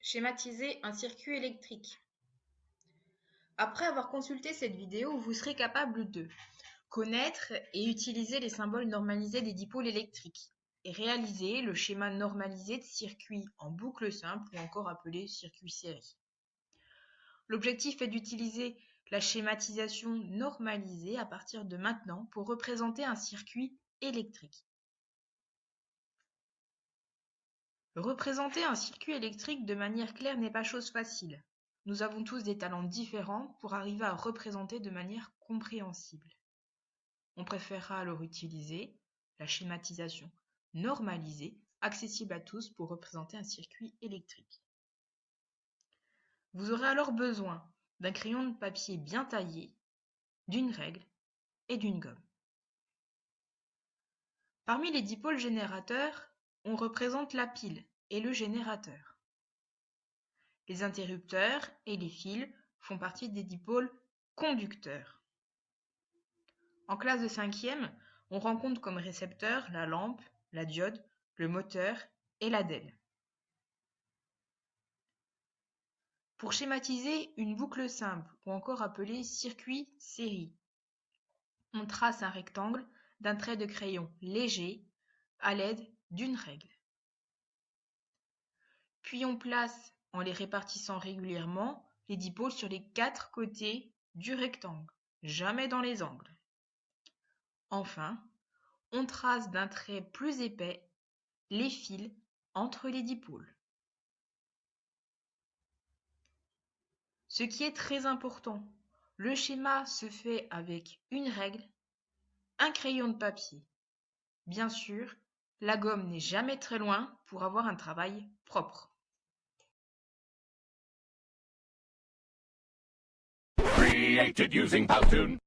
Schématiser un circuit électrique. Après avoir consulté cette vidéo, vous serez capable de connaître et utiliser les symboles normalisés des dipôles électriques et réaliser le schéma normalisé de circuit en boucle simple ou encore appelé circuit série. L'objectif est d'utiliser la schématisation normalisée à partir de maintenant pour représenter un circuit électrique. Représenter un circuit électrique de manière claire n'est pas chose facile. Nous avons tous des talents différents pour arriver à représenter de manière compréhensible. On préférera alors utiliser la schématisation normalisée, accessible à tous pour représenter un circuit électrique. Vous aurez alors besoin d'un crayon de papier bien taillé, d'une règle et d'une gomme. Parmi les dipôles générateurs, on représente la pile et le générateur. Les interrupteurs et les fils font partie des dipôles conducteurs. En classe de 5e, on rencontre comme récepteurs la lampe, la diode, le moteur et l'ADEL. Pour schématiser une boucle simple ou encore appelée circuit série, on trace un rectangle d'un trait de crayon léger à l'aide d'une règle. Puis on place, en les répartissant régulièrement, les dipôles sur les 4 côtés du rectangle, jamais dans les angles. Enfin, on trace d'un trait plus épais les fils entre les dipôles. Ce qui est très important, le schéma se fait avec une règle, un crayon de papier. Bien sûr, la gomme n'est jamais très loin pour avoir un travail propre. Created using Powtoon.